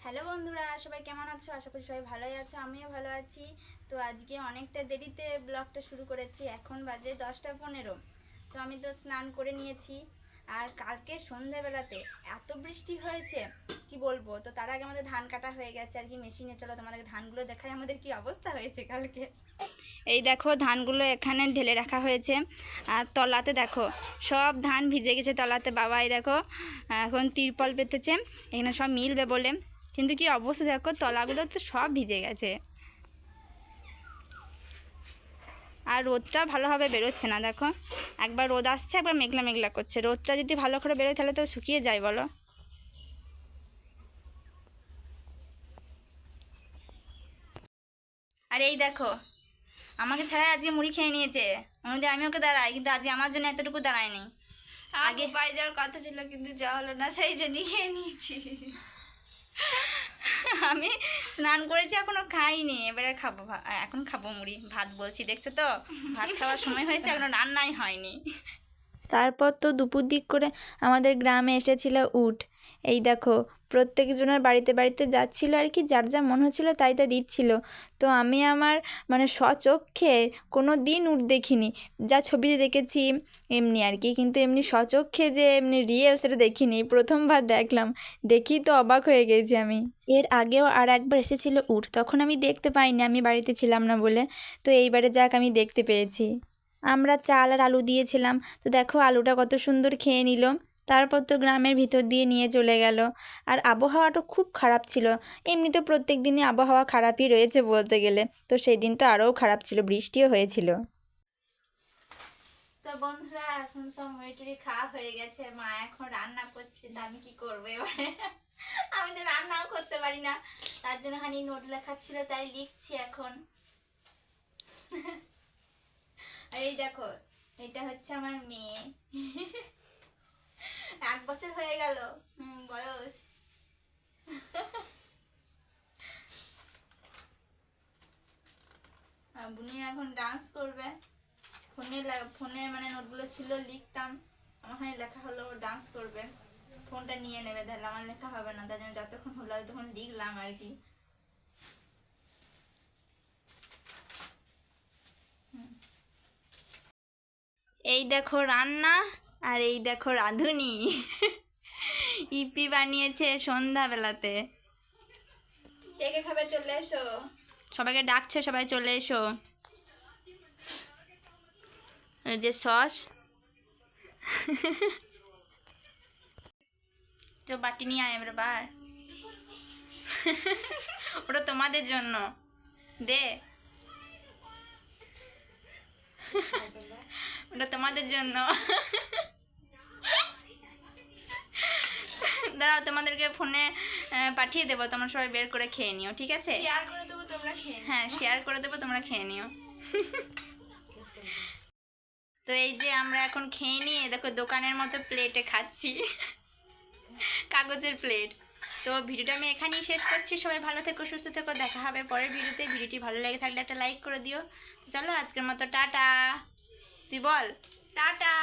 Hello বন্ধুরা, সবাই কেমন আছো? আশা করি সবাই ভালোই আছো, আমিও ভালো আছি। তো আজকে অনেকটা দেরিতে ব্লগটা শুরু করেছি, এখন বাজে 10টা 15। তো আমি তো স্নান করে নিয়েছি। আর কালকে সন্ধ্যাবেলাতে এত বৃষ্টি হয়েছে কি বলবো। তো তার আগে আমাদের ধান কাটা হয়ে গেছে আর কি মেশিনে। চলো তোমাদের ধানগুলো দেখাই আমাদের কি অবস্থা হয়েছে কালকে। এই দেখো ধানগুলো এখানে ঢেলে রাখা হয়েছে আর তলাতে দেখো সব ধান ভিজে গেছে তলাতে। বাবাই দেখো এখন তিরপল পেতেছে, এখানে সব মিলবে বলে, কিন্তু কি অবস্থা দেখো তলাগুলো তো সব ভিজে গেছে। আর রোদটা ভালোভাবে বেরোচ্ছে না, দেখো একবার রোদ আসছে একবার মেঘলা মেঘলা করছে। রোদটা যদি ভালো করে বেরোয় তাহলে তো শুকিয়ে যায় বলো। আর এই দেখো আমাকে ছাড়াই আজকে মুড়ি খেয়ে নিয়েছে। অন্যদিন আমি ওকে দাঁড়াই, কিন্তু আজকে আমার জন্য এতটুকু দাঁড়ায়নি। আগে পায়ে যাওয়ার কথা ছিল কিন্তু যাওয়া হলো না, সেই জন্য খেয়ে নিয়েছি। আমি স্নান করেছি এখনো খাইনি, এবারে খাবো। এখন খাবো মুড়ি ভাত বলছি, দেখছো তো ভাত খাওয়ার সময় হয়েছে, এখনো রান্নাই হয়নি। তারপর তো দুপুর দিক করে আমাদের গ্রামে এসেছিল উট। এই দেখো প্রত্যেকজনের বাড়িতে বাড়িতে যাচ্ছিল আর কি, যার যা মনে হচ্ছিলো তাই তা দিচ্ছিল। তো আমি আমার মানে স্বচক্ষে কোনো দিন উট দেখিনি, যা ছবিতে দেখেছি এমনি আর কি, কিন্তু এমনি স্বচক্ষে যে এমনি রিয়েল সেটা দেখিনি, প্রথমবার দেখলাম। দেখি তো অবাক হয়ে গেছি আমি। এর আগেও আর একবার এসেছিল উট, তখন আমি দেখতে পাইনি, আমি বাড়িতে ছিলাম না বলে। তো এইবারে যাক আমি দেখতে পেয়েছি। আমরা চাল আর আলু দিয়েছিলাম, তো দেখো আলুটা কত সুন্দর খেয়ে নিল। তারপর তো গ্রামের ভিতর দিয়ে নিয়ে চলে গেল। আর আবহাওয়াটা খুব খারাপ ছিল। এমনি তো প্রত্যেক দিনই আবহাওয়া খারাপই রয়েছে বলতে গেলে, তো সেই দিন তো আরও খারাপ ছিল, বৃষ্টিও হয়েছিল। তো বন্ধুরা এখন সব মুড়ি টুড়ি খাওয়া হয়ে গেছে, মা এখন রান্না করছে। তো আমি কি করবো এবারে? আমি তো রান্নাও করতে পারি না, তার জন্য খানি নোট লেখা ছিল তাই লিখছি এখন। আর এই দেখো এটা হচ্ছে আমার মেয়ে। 1 বছর হয়ে গেল বয়স। আর বুনি এখন ডান্স করবে। ফোনে মানে নোটগুলো ছিল লিখতাম, আমার খানি লেখা হলো, ডান্স করবে। ফোনটা নিয়ে নেবে, তাহলে আমার লেখা হবে না, তার জন্য যতক্ষণ হলো ততক্ষণ লিখলাম আর কি। এই দেখো রান্না, আর এই দেখো রাঁধুনি। ইপি বানিয়েছে সন্ধ্যাবেলাতে। কে কে খাবে চলে এসো। সবাইকে ডাকছে, সবাই চলে এসো। এই যে সস, তো বাটি নিয়ে আয় এবার বার। ওটা তোমাদের জন্য দে, ওটা তোমাদের জন্য। দাঁড়াও তোমাদেরকে ফোনে পাঠিয়ে দেবো, তোমরা সবাই বের করে খেয়ে নিও, ঠিক আছে? শেয়ার করে দেবো, তোমরা খেয়ে নিও। হ্যাঁ শেয়ার করে দেবো, তোমরা খেয়ে নিও। তো এই যে আমরা এখন খেয়ে নিয়ে দেখো দোকানের মতো প্লেটে খাচ্ছি, কাগজের প্লেট। তো ভিডিওটা আমি এখানেই শেষ করছি। সবাই ভালো থেকো, সুস্থ থেকো, দেখা হবে পরের ভিডিওতে। ভিডিওটি ভালো লেগে থাকলে একটা লাইক করে দিও। চলো আজকের মতো টাটা। তুই বল। টাটা।